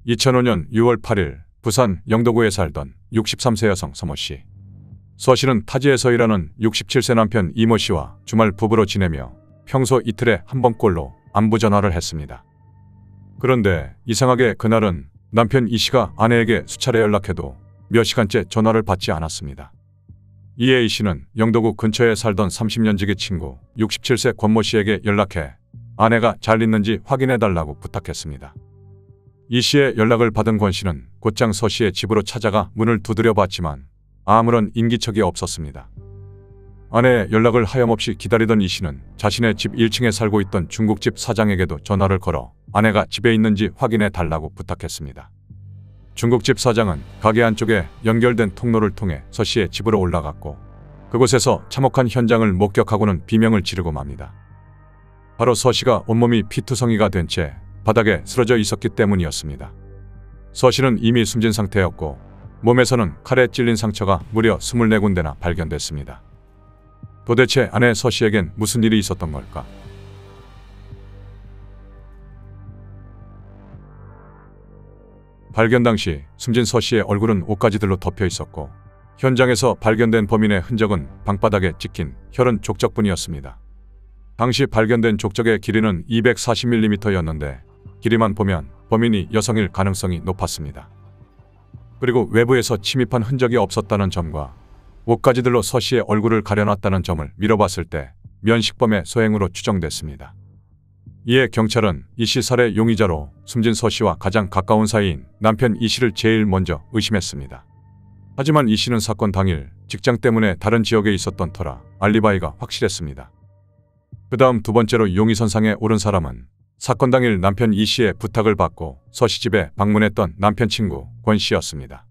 2005년 6월 8일 부산 영도구에 살던 63세 여성 서모 씨. 서 씨는 타지에서 일하는 67세 남편 이모 씨와 주말 부부로 지내며 평소 이틀에 한 번꼴로 안부 전화를 했습니다. 그런데 이상하게 그날은 남편 이 씨가 아내에게 수차례 연락해도 몇 시간째 전화를 받지 않았습니다. 이에 이 씨는 영도구 근처에 살던 30년 지기 친구 67세 권모 씨에게 연락해 아내가 잘 있는지 확인해달라고 부탁했습니다. 이 씨의 연락을 받은 권 씨는 곧장 서 씨의 집으로 찾아가 문을 두드려 봤지만 아무런 인기척이 없었습니다. 아내의 연락을 하염없이 기다리던 이 씨는 자신의 집 1층에 살고 있던 중국집 사장에게도 전화를 걸어 아내가 집에 있는지 확인해 달라고 부탁했습니다. 중국집 사장은 가게 안쪽에 연결된 통로를 통해 서 씨의 집으로 올라갔고 그곳에서 참혹한 현장을 목격하고는 비명을 지르고 맙니다. 바로 서 씨가 온몸이 피투성이가 된 채 바닥에 쓰러져 있었기 때문이었습니다. 서 씨는 이미 숨진 상태였고 몸에서는 칼에 찔린 상처가 무려 24군데나 발견됐습니다. 도대체 아내 서 씨에겐 무슨 일이 있었던 걸까? 발견 당시 숨진 서 씨의 얼굴은 옷가지들로 덮여 있었고 현장에서 발견된 범인의 흔적은 방바닥에 찍힌 혈흔 족적뿐이었습니다. 당시 발견된 족적의 길이는 240mm였는데 길이만 보면 범인이 여성일 가능성이 높았습니다. 그리고 외부에서 침입한 흔적이 없었다는 점과 옷가지들로 서 씨의 얼굴을 가려놨다는 점을 미뤄봤을 때 면식범의 소행으로 추정됐습니다. 이에 경찰은 이 씨 살해 용의자로 숨진 서 씨와 가장 가까운 사이인 남편 이 씨를 제일 먼저 의심했습니다. 하지만 이 씨는 사건 당일 직장 때문에 다른 지역에 있었던 터라 알리바이가 확실했습니다. 그 다음 두 번째로 용의선상에 오른 사람은 사건 당일 남편 이 씨의 부탁을 받고 서 씨 집에 방문했던 남편 친구 권 씨였습니다.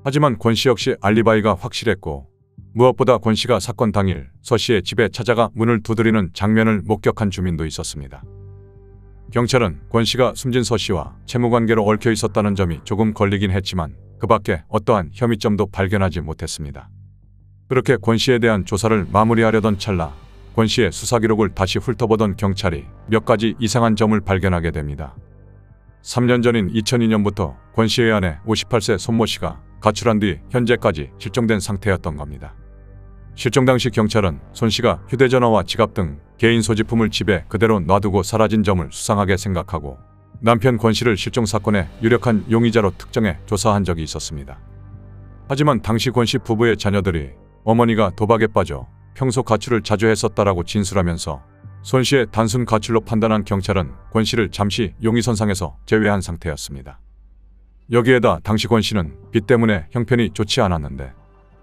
하지만 권 씨 역시 알리바이가 확실했고 무엇보다 권 씨가 사건 당일 서 씨의 집에 찾아가 문을 두드리는 장면을 목격한 주민도 있었습니다. 경찰은 권 씨가 숨진 서 씨와 채무관계로 얽혀 있었다는 점이 조금 걸리긴 했지만 그 밖에 어떠한 혐의점도 발견하지 못했습니다. 그렇게 권 씨에 대한 조사를 마무리하려던 찰나 권 씨의 수사 기록을 다시 훑어보던 경찰이 몇 가지 이상한 점을 발견하게 됩니다. 3년 전인 2002년부터 권 씨의 아내 58세 손모 씨가 가출한 뒤 현재까지 실종된 상태였던 겁니다. 실종 당시 경찰은 손 씨가 휴대전화와 지갑 등 개인 소지품을 집에 그대로 놔두고 사라진 점을 수상하게 생각하고 남편 권 씨를 실종 사건의 유력한 용의자로 특정해 조사한 적이 있었습니다. 하지만 당시 권 씨 부부의 자녀들이 어머니가 도박에 빠져 평소 가출을 자주 했었다라고 진술하면서 손 씨의 단순 가출로 판단한 경찰은 권 씨를 잠시 용의선상에서 제외한 상태였습니다. 여기에다 당시 권 씨는 빚 때문에 형편이 좋지 않았는데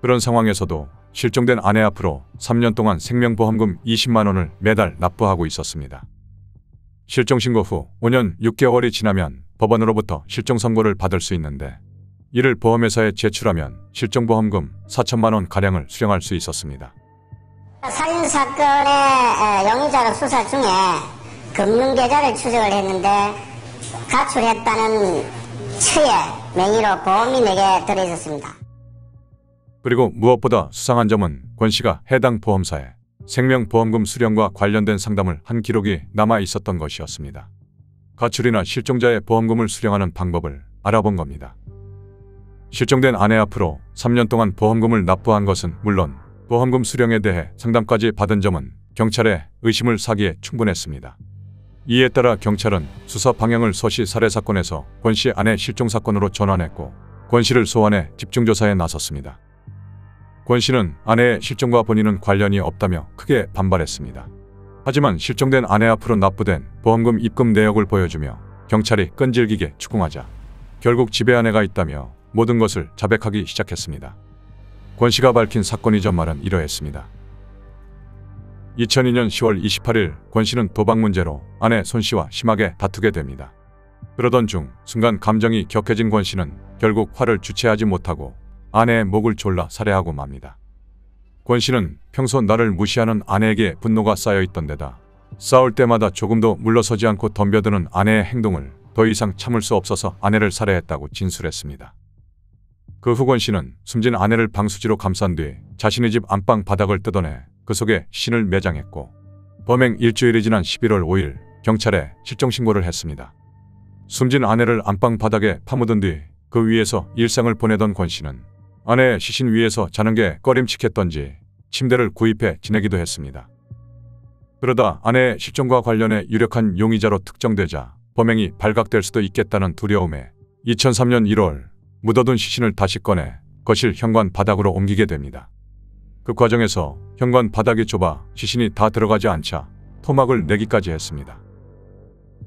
그런 상황에서도 실종된 아내 앞으로 3년 동안 생명보험금 20만 원을 매달 납부하고 있었습니다. 실종 신고 후 5년 6개월이 지나면 법원으로부터 실종 선고를 받을 수 있는데 이를 보험회사에 제출하면 실종보험금 4천만 원 가량을 수령할 수 있었습니다. 살인사건의 용의자로 수사 중에 금융계좌를 추적을 했는데 가출했다는 처의 명의로 보험이 4개 들어있었습니다. 그리고 무엇보다 수상한 점은 권 씨가 해당 보험사에 생명보험금 수령과 관련된 상담을 한 기록이 남아 있었던 것이었습니다. 가출이나 실종자의 보험금을 수령하는 방법을 알아본 겁니다. 실종된 아내 앞으로 3년 동안 보험금을 납부한 것은 물론 보험금 수령에 대해 상담까지 받은 점은 경찰의 의심을 사기에 충분했습니다. 이에 따라 경찰은 수사 방향을 서 씨 살해 사건에서 권 씨 아내 실종 사건으로 전환했고 권 씨를 소환해 집중조사에 나섰습니다. 권 씨는 아내의 실종과 본인은 관련이 없다며 크게 반발했습니다. 하지만 실종된 아내 앞으로 납부된 보험금 입금 내역을 보여주며 경찰이 끈질기게 추궁하자 결국 집에 아내가 있다며 모든 것을 자백하기 시작했습니다. 권 씨가 밝힌 사건의 전말은 이러했습니다. 2002년 10월 28일 권 씨는 도박 문제로 아내 손 씨와 심하게 다투게 됩니다. 그러던 중 순간 감정이 격해진 권 씨는 결국 화를 주체하지 못하고 아내의 목을 졸라 살해하고 맙니다. 권 씨는 평소 나를 무시하는 아내에게 분노가 쌓여있던 데다 싸울 때마다 조금도 물러서지 않고 덤벼드는 아내의 행동을 더 이상 참을 수 없어서 아내를 살해했다고 진술했습니다. 그 후 권 씨는 숨진 아내를 방수지로 감싼 뒤 자신의 집 안방 바닥을 뜯어내 그 속에 신을 매장했고 범행 일주일이 지난 11월 5일 경찰에 실종 신고를 했습니다. 숨진 아내를 안방 바닥에 파묻은 뒤 그 위에서 일상을 보내던 권 씨는 아내의 시신 위에서 자는 게 꺼림칙했던지 침대를 구입해 지내기도 했습니다. 그러다 아내의 실종과 관련해 유력한 용의자로 특정되자 범행이 발각될 수도 있겠다는 두려움에 2003년 1월 묻어둔 시신을 다시 꺼내 거실 현관 바닥으로 옮기게 됩니다. 그 과정에서 현관 바닥이 좁아 시신이 다 들어가지 않자 토막을 내기까지 했습니다.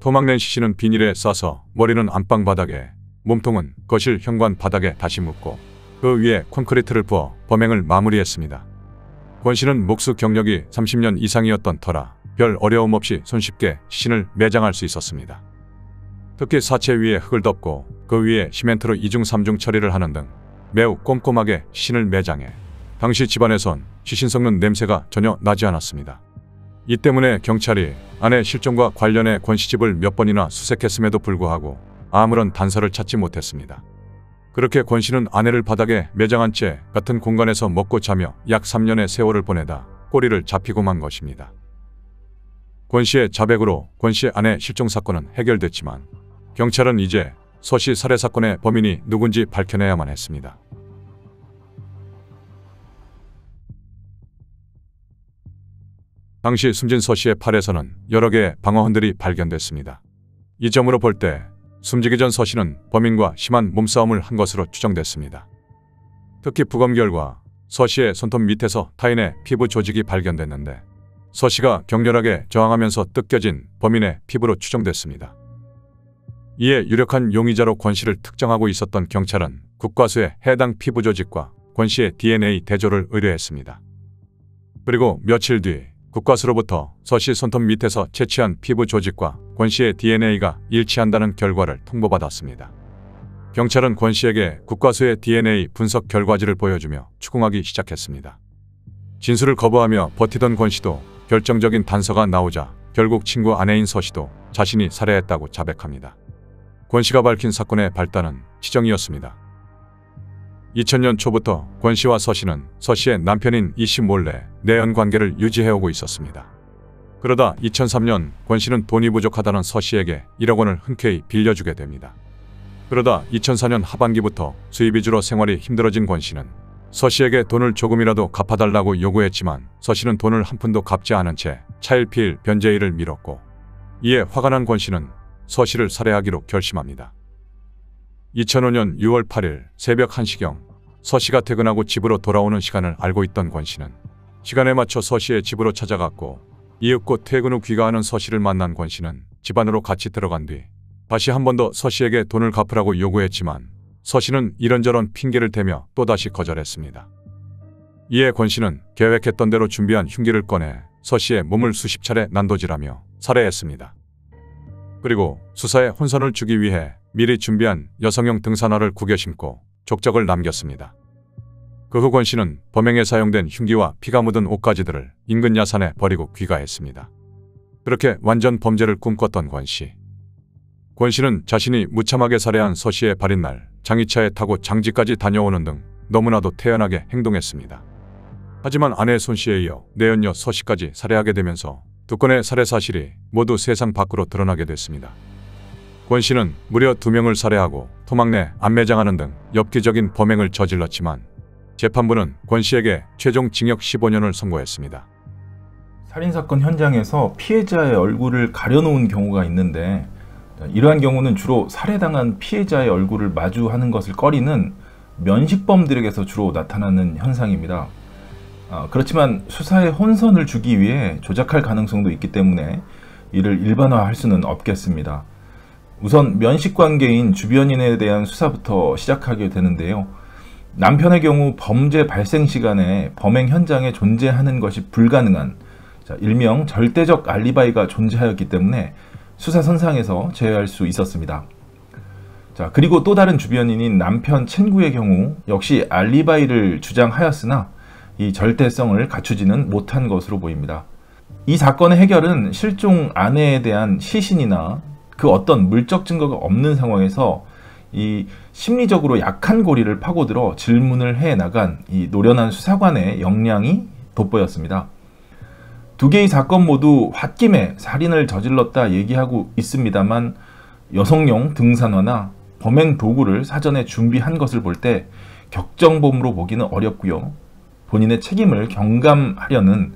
토막 낸 시신은 비닐에 싸서 머리는 안방 바닥에, 몸통은 거실 현관 바닥에 다시 묻고 그 위에 콘크리트를 부어 범행을 마무리했습니다. 권 씨는 목수 경력이 30년 이상이었던 터라 별 어려움 없이 손쉽게 시신을 매장할 수 있었습니다. 특히 사체 위에 흙을 덮고 그 위에 시멘트로 2중 3중 처리를 하는 등 매우 꼼꼼하게 시신을 매장해 당시 집안에선 시신 썩는 냄새가 전혀 나지 않았습니다. 이 때문에 경찰이 아내 실종과 관련해 권 씨 집을 몇 번이나 수색했음에도 불구하고 아무런 단서를 찾지 못했습니다. 그렇게 권 씨는 아내를 바닥에 매장한 채 같은 공간에서 먹고 자며 약 3년의 세월을 보내다 꼬리를 잡히고 만 것입니다. 권 씨의 자백으로 권 씨의 아내 실종 사건은 해결됐지만 경찰은 이제 서 씨 살해 사건의 범인이 누군지 밝혀내야만 했습니다. 당시 숨진 서 씨의 팔에서는 여러 개의 방어흔들이 발견됐습니다. 이 점으로 볼 때 숨지기 전 서 씨는 범인과 심한 몸싸움을 한 것으로 추정됐습니다. 특히 부검 결과 서 씨의 손톱 밑에서 타인의 피부 조직이 발견됐는데 서 씨가 격렬하게 저항하면서 뜯겨진 범인의 피부로 추정됐습니다. 이에 유력한 용의자로 권 씨를 특정하고 있었던 경찰은 국과수의 해당 피부 조직과 권 씨의 DNA 대조를 의뢰했습니다. 그리고 며칠 뒤 국과수로부터 서 씨 손톱 밑에서 채취한 피부 조직과 권 씨의 DNA가 일치한다는 결과를 통보받았습니다. 경찰은 권 씨에게 국과수의 DNA 분석 결과지를 보여주며 추궁하기 시작했습니다. 진술을 거부하며 버티던 권 씨도 결정적인 단서가 나오자 결국 친구 아내인 서 씨도 자신이 살해했다고 자백합니다. 권 씨가 밝힌 사건의 발단은 치정이었습니다. 2000년 초부터 권 씨와 서 씨는 서 씨의 남편인 이 씨 몰래 내연 관계를 유지해오고 있었습니다. 그러다 2003년 권 씨는 돈이 부족하다는 서 씨에게 1억 원을 흔쾌히 빌려주게 됩니다. 그러다 2004년 하반기부터 수입이 줄어 생활이 힘들어진 권 씨는 서 씨에게 돈을 조금이라도 갚아달라고 요구했지만 서 씨는 돈을 한 푼도 갚지 않은 채 차일피일 변제일을 미뤘고 이에 화가 난 권 씨는 서 씨를 살해하기로 결심합니다. 2005년 6월 8일 새벽 1시경 서 씨가 퇴근하고 집으로 돌아오는 시간을 알고 있던 권 씨는 시간에 맞춰 서 씨의 집으로 찾아갔고 이윽고 퇴근 후 귀가하는 서 씨를 만난 권 씨는 집 안으로 같이 들어간 뒤 다시 한 번 더 서 씨에게 돈을 갚으라고 요구했지만 서 씨는 이런저런 핑계를 대며 또다시 거절했습니다. 이에 권 씨는 계획했던 대로 준비한 흉기를 꺼내 서 씨의 몸을 수십 차례 난도질하며 살해했습니다. 그리고 수사에 혼선을 주기 위해 미리 준비한 여성용 등산화를 구겨 신고 족적을 남겼습니다. 그 후 권 씨는 범행에 사용된 흉기와 피가 묻은 옷가지들을 인근 야산에 버리고 귀가했습니다. 그렇게 완전 범죄를 꿈꿨던 권 씨. 권 씨는 자신이 무참하게 살해한 서 씨의 발인 날 장의차에 타고 장지까지 다녀오는 등 너무나도 태연하게 행동했습니다. 하지만 아내 손 씨에 이어 내연녀 서 씨까지 살해하게 되면서 두 건의 살해 사실이 모두 세상 밖으로 드러나게 됐습니다. 권 씨는 무려 2명을 살해하고 토막 내 안매장하는 등 엽기적인 범행을 저질렀지만 재판부는 권 씨에게 최종 징역 15년을 선고했습니다. 살인사건 현장에서 피해자의 얼굴을 가려놓은 경우가 있는데 이러한 경우는 주로 살해당한 피해자의 얼굴을 마주하는 것을 꺼리는 면식범들에게서 주로 나타나는 현상입니다. 그렇지만 수사에 혼선을 주기 위해 조작할 가능성도 있기 때문에 이를 일반화할 수는 없겠습니다. 우선 면식관계인 주변인에 대한 수사부터 시작하게 되는데요. 남편의 경우 범죄 발생 시간에 범행 현장에 존재하는 것이 불가능한 일명 절대적 알리바이가 존재하였기 때문에 수사선상에서 제외할 수 있었습니다. 그리고 또 다른 주변인인 남편 친구의 경우 역시 알리바이를 주장하였으나 이 절대성을 갖추지는 못한 것으로 보입니다. 이 사건의 해결은 실종 아내에 대한 시신이나 그 어떤 물적 증거가 없는 상황에서 이 심리적으로 약한 고리를 파고들어 질문을 해 나간 이 노련한 수사관의 역량이 돋보였습니다. 두 개의 사건 모두 홧김에 살인을 저질렀다 얘기하고 있습니다만 여성용 등산화나 범행 도구를 사전에 준비한 것을 볼 때 격정범으로 보기는 어렵고요. 본인의 책임을 경감하려는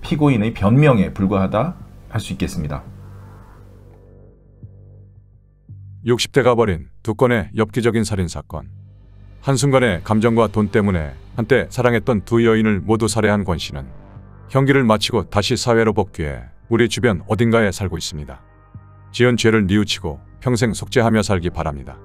피고인의 변명에 불과하다 할 수 있겠습니다. 60대가 벌인 두 건의 엽기적인 살인사건. 한순간의 감정과 돈 때문에 한때 사랑했던 두 여인을 모두 살해한 권 씨는 형기를 마치고 다시 사회로 복귀해 우리 주변 어딘가에 살고 있습니다. 지은 죄를 뉘우치고 평생 속죄하며 살기 바랍니다.